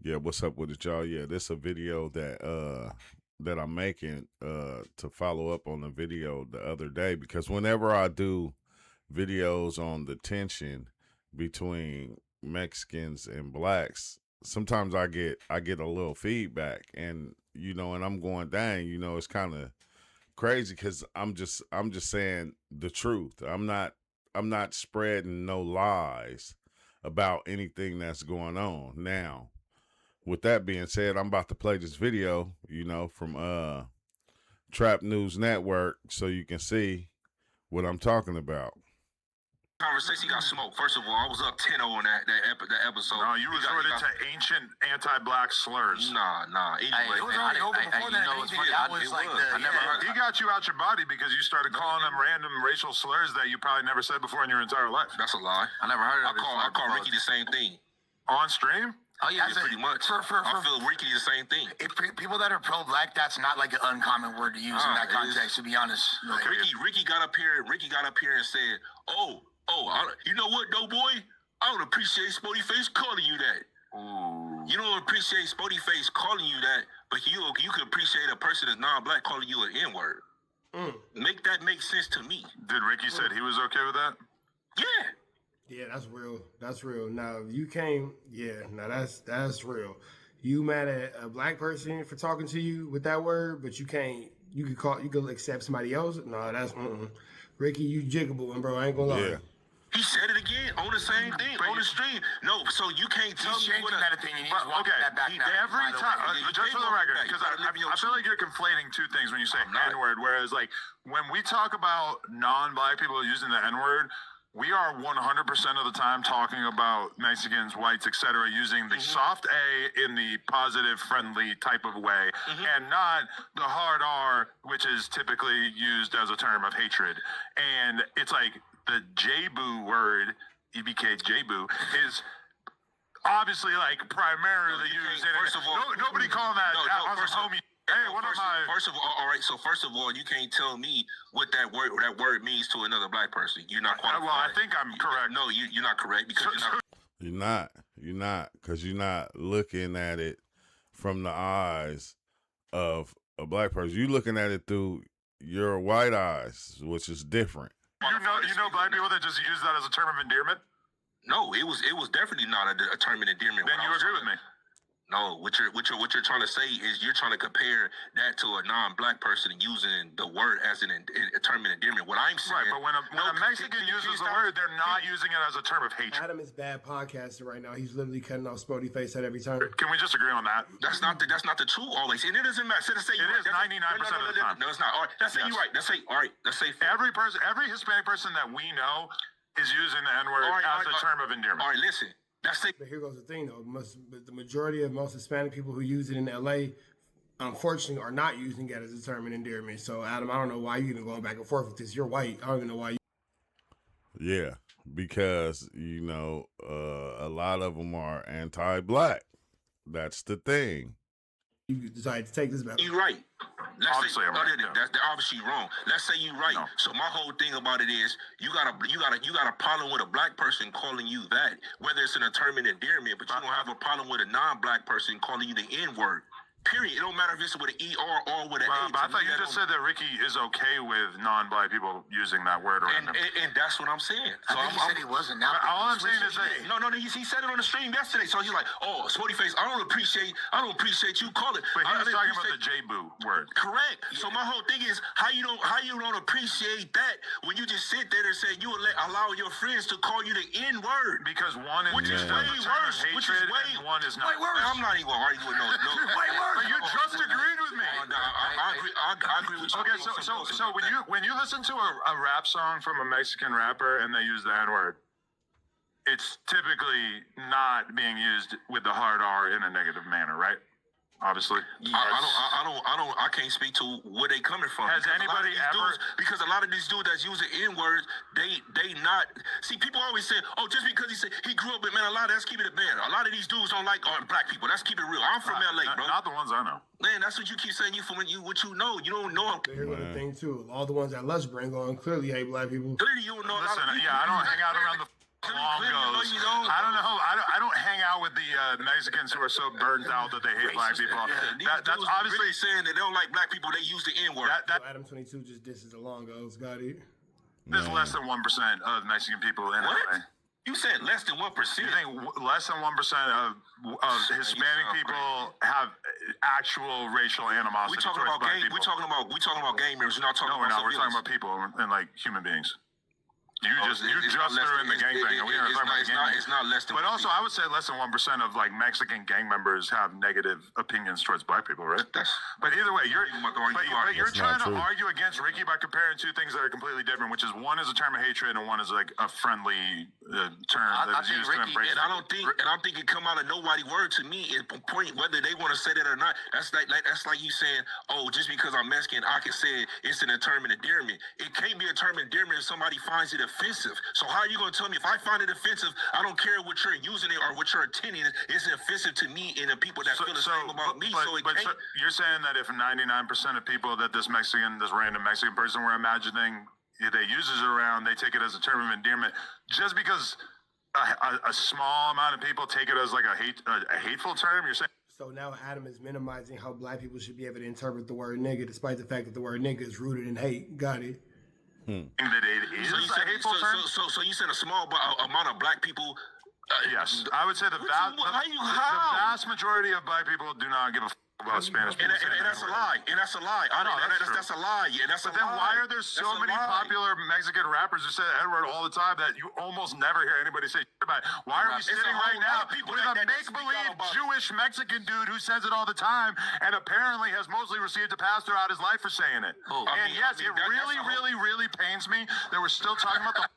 Yeah, what's up with it, y'all? Yeah, this a video that I'm making to follow up on the video the other day, because whenever I do videos on the tension between Mexicans and blacks, sometimes I get a little feedback, and and I'm going, dang, it's kind of crazy because I'm just saying the truth. I'm not spreading no lies about anything that's going on. Now, with that being said, I'm about to play this video, from Trap News Network, so you can see what I'm talking about. Conversation got smoked. First of all, I was up 10-0 on that episode. No, you resorted to ancient anti-black slurs. Nah. Anyway, it was already over before that. He got you out your body because you started calling them random racial slurs that you probably never said before in your entire life. That's a lie. I never heard of it. I call Ricky the same thing. On stream? Oh yeah, pretty much. I feel Ricky the same thing. People that are pro-black, that's not like an uncommon word to use in that context. To be honest, okay. Ricky got up here and said, you know what, though, boy? I don't appreciate SPOETYFACE calling you that. Ooh. You don't appreciate SPOETYFACE calling you that, but you can appreciate a person that's non-black calling you an N-word. Make that make sense to me. Did Ricky said he was okay with that? Yeah. Yeah, that's real. That's real. Now you came, that's real. You mad at a black person for talking to you with that word, but you could accept somebody else. No, that's Ricky, you jiggable, and bro, I ain't gonna lie. Yeah. He said it again on the same thing on the stream. No, so you can't tell me what that opinion. He's walking that back now. Every time, just for the record, because I feel like you're conflating two things when you say N-word. Whereas, like, when we talk about non-black people using the N-word, we are 100% of the time talking about Mexicans, whites, etc., using the soft A in the positive, friendly type of way, and not the hard R, which is typically used as a term of hatred. And it's like the J-boo word, EBK J-boo, is obviously like primarily used in first of all, nobody calling that homie. Hey, what am I? First of all, all right. So first of all, you can't tell me what that word means to another black person. You're not qualified. Well, I think I'm correct. No, you're not correct because You're not, because you're not looking at it from the eyes of a black person. You're looking at it through your white eyes, which is different. You know black people that just use that as a term of endearment? No, it was definitely not a term of endearment. Then you agree with me? No, what you're trying to say is you're trying to compare that to a non-black person using the word as a term of endearment. What I'm saying, right? But when a Mexican uses the word, they're not using it as a term of hatred. Adam is bad podcaster right now. He's literally cutting off SPOETYFACE at every turn. Can we just agree on that? That's not the truth always, and it doesn't matter. So say it is 99% of the time. No, it's not. All right, let's say you're right. Let's say every Hispanic person that we know is using the N-word as a term of endearment. All right, listen. But here goes the thing, though. The majority of most Hispanic people who use it in LA, unfortunately, are not using it as a term of endearment. So, Adam, I don't know why you even going back and forth with this. You're white. I don't even know why you. Yeah, because, a lot of them are anti-black. That's the thing. You decided to take this back. You're right. Obviously, I'm right. They're obviously wrong. Let's say you're right. No. So my whole thing about it is you got a problem with a black person calling you that, whether it's an term of endearment, but you don't have a problem with a non-black person calling you the N-word. Period. It don't matter if it's with an E-R or with an A. But I thought you just said that Ricky is okay with non-black people using that word around him. And that's what I'm saying. So he said he wasn't. Now all I'm saying is that no, he said it on the stream yesterday. So he's like, oh, SPOETYFACE, I don't appreciate you calling it. But he was talking about the J-boo word. Correct. Yeah. So my whole thing is how you don't appreciate that when you just sit there and say you will allow your friends to call you the N-word. Because one is way worse. And one is not. Way worse. I'm not even arguing no. Way worse. But you just agreed with me. No, I agree with you. Okay, so when you listen to a rap song from a Mexican rapper and they use the N-word, it's typically not being used with the hard R in a negative manner, right? Obviously. Yes. I can't speak to where they coming from. Has anybody ever? Because a lot of these dudes that's using N-words, they not. See, people always say, oh, just because he grew up with, man, let's keep it a band. A lot of these dudes don't like black people. Let's keep it real. I'm from LA, bro. Not the ones I know. Man, that's what you keep saying. You from what you know. You don't know. Here's the thing too. All the ones that Lush bring on clearly hate black people. Clearly, you don't know. Listen, I don't hang out around the long goes. You don't. I don't know. I don't hang out with the Mexicans who are so burnt out that they hate black people. That's obviously really saying that they don't like black people. They use the N-word. So Adam22 just disses the longos. Got it. There's less than 1% of Mexican people in LA. You said less than 1%. You think less than 1% of Hispanic people have actual racial animosity? We talking about gang. We talking about gang members. We're not talking about. No, we're not. We're talking about people and like human beings. You just threw in the gang thing. It's not less than. But also, I would say less than 1% of like Mexican gang members have negative opinions towards black people, right? But either way, you're trying to argue against Ricky by comparing two things that are completely different, which is one is a term of hatred and one is like a friendly term that is used to embrace. And I don't think it come out of nobody word to me. It point whether they want to say that or not. That's like you saying, oh, just because I'm Mexican, I can say it's an term of endearment. It can't be a term of endearment if somebody finds it offensive. So how are you going to tell me if I find it offensive? I don't care what you're using it or what you're intending. It's offensive to me and the people that feel the same about me. So you're saying that if 99% of people that this random Mexican person we're imagining they uses it around, they take it as a term of endearment, just because a small amount of people take it as like a hateful term. You're saying. So now Adam is minimizing how black people should be able to interpret the word nigga, despite the fact that the word nigga is rooted in hate. Got it. That it is a hateful term. So you said a small amount of black people. Yes, I would say the vast majority of black people do not give a about Spanish people. And that's a lie. I know that's a lie. Yeah, that's a lie. But then why are there so many popular Mexican rappers who say the N-word all the time that you almost never hear anybody say shit about it? Why are we sitting right now with a make-believe Jewish Mexican dude who says it all the time and apparently has mostly received a pass throughout his life for saying it? It really pains me that we're still talking about the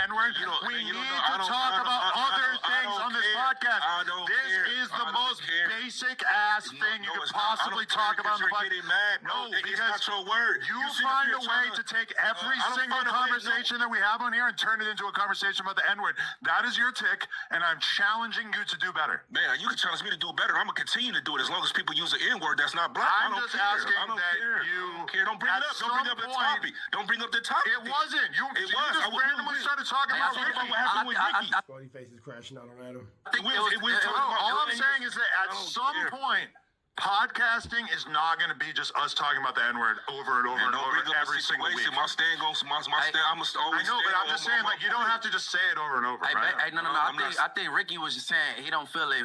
N-word. We need to talk about other things on this podcast. This is the most basic ass thing you could possibly talk about on the podcast. No, because it's not your word. You find a way to take every single conversation that we have on here and turn it into a conversation about the N-word. That is your tick, and I'm challenging you to do better. Man, you can challenge me to do better. I'm gonna continue to do it as long as people use the N-word. That's not black. I'm just asking that you. Don't bring it up. Don't bring up the topic. Don't bring up the topic. It wasn't. You just randomly started talking about Ricky. What happened with Ricky? SPOETYFACE is crashing out on Adam. All I'm saying is that at some point, podcasting is not going to be just us talking about the N-word over and over and over every single week. My stand goes. My stand. I'm always. I know, but I'm just saying, like, you don't have to just say it over and over, right? No. I think Ricky was just saying he don't feel it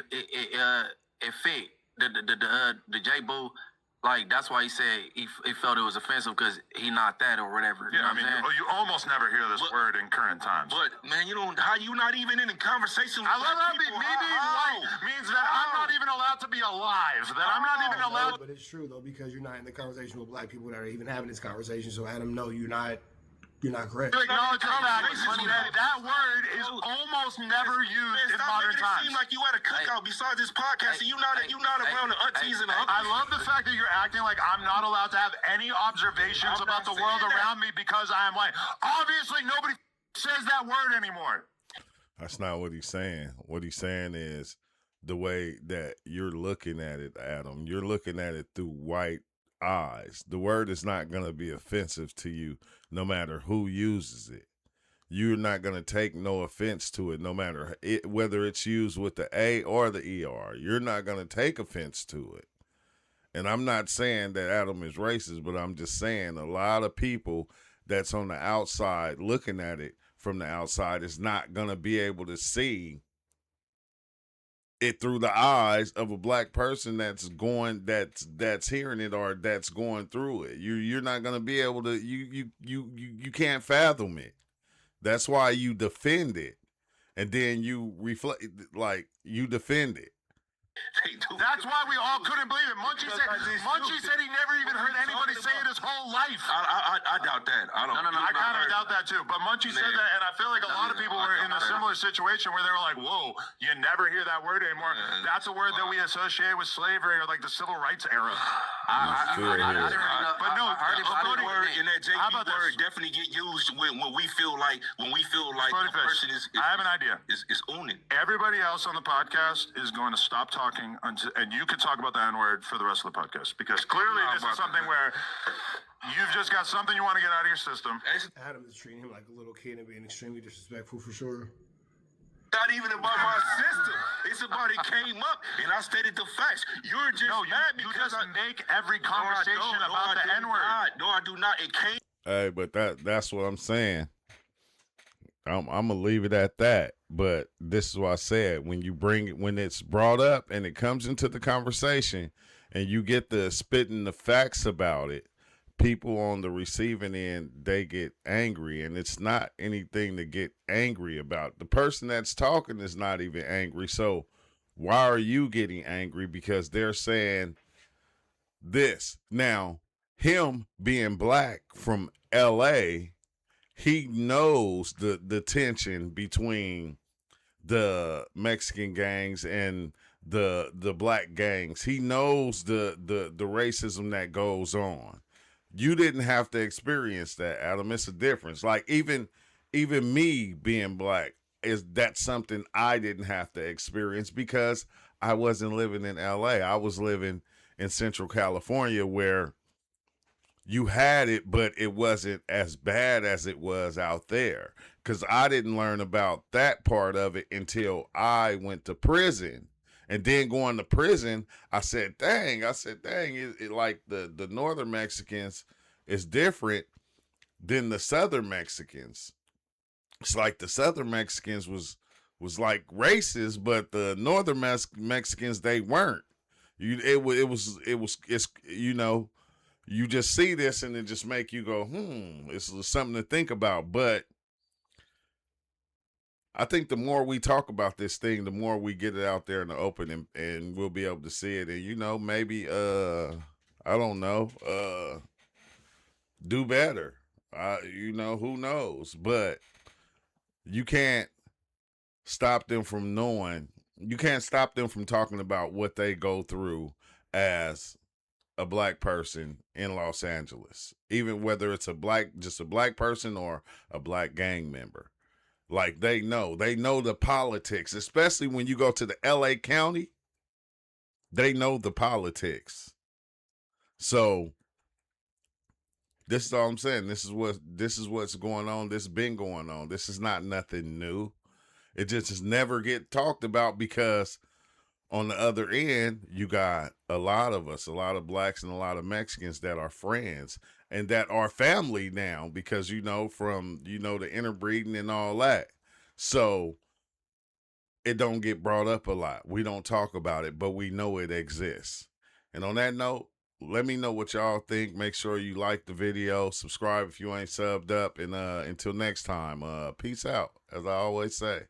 fit the J Boo. Like, that's why he said he felt it was offensive because he not that or whatever. Yeah, I mean, you almost never hear this word in current times. But, man, how you not even in the conversation with I love how me being white means that I'm not even allowed to be alive. That I'm not even allowed. But it's true, though, because you're not in the conversation with black people that are even having this conversation. So, Adam, no, you're not correct. You acknowledge the fact that word is almost never used in modern times. It seems like you at a cookout besides this podcast, and you not around the aunties and the uncles. I love the fact that you're acting like I'm not allowed to have any observations about the world around me because I'm white. Obviously, nobody says that word anymore. That's not what he's saying. What he's saying is the way that you're looking at it, Adam. You're looking at it through white eyes. The word is not going to be offensive to you no matter who uses it. You're not going to take no offense to it no matter whether it's used with the A or the ER. You're not going to take offense to it. And I'm not saying that Adam is racist, but I'm just saying a lot of people that's on the outside looking at it from the outside is not going to be able to see it through the eyes of a black person that's hearing it or that's going through it. You're not going to be able to, you can't fathom it. That's why you defend it. And then you reflect, like, you defend it. That's why we all couldn't believe it. Munchie said he never even heard anybody say it his whole life. I doubt that. I kind of doubt that too. But Munchie said that, and I feel like a lot of people were in a similar situation where they were like, "Whoa, you never hear that word anymore." That's a word that we associate with slavery or like the civil rights era. But no, the word in that JP word definitely get used when we feel like a person is. I have an idea. Is owning. Everybody else on the podcast is going to stop talking and you can talk about the N-word for the rest of the podcast because clearly this is something where you've just got something you want to get out of your system. Adam is treating him like a little kid and being extremely disrespectful for sure. Not even about my system. It's about it came up, and I stated the facts. You're just mad you because just make every conversation about the N-word. No, I do not. It came. Hey, but that's what I'm saying. I'm gonna leave it at that. But this is what I said: when it's brought up and it comes into the conversation, and you get the spitting the facts about it, people on the receiving end, they get angry, and it's not anything to get angry about. The person that's talking is not even angry. So why are you getting angry? Because they're saying this. Now, him being black from LA, he knows the tension between the Mexican gangs and the black gangs. He knows the racism that goes on. You didn't have to experience that, Adam. It's a difference. Like even me being black, that's something I didn't have to experience because I wasn't living in LA. I was living in Central California where you had it, but it wasn't as bad as it was out there. Because I didn't learn about that part of it until I went to prison. And then going to prison, I said, dang, it like the northern Mexicans is different than the southern Mexicans. It's like the southern Mexicans was like racist, but the northern Mexicans, they weren't. It's you know, you just see this and it just make you go, it's something to think about. But I think the more we talk about this thing, the more we get it out there in the open, and we'll be able to see it. And, you know, maybe, I don't know, do better. You know, who knows? But you can't stop them from knowing. You can't stop them from talking about what they go through as a black person in Los Angeles, even whether it's just a black person or a black gang member. Like they know the politics, especially when you go to the LA County, they know the politics. So this is all I'm saying. This is what's going on. This has been going on. This is not nothing new. It just never get talked about because on the other end, you got a lot of us, a lot of blacks and a lot of Mexicans that are friends and that are family now because, from, the interbreeding and all that. So it don't get brought up a lot. We don't talk about it, but we know it exists. And on that note, let me know what y'all think. Make sure you like the video, subscribe if you ain't subbed up, and until next time, peace out, as I always say.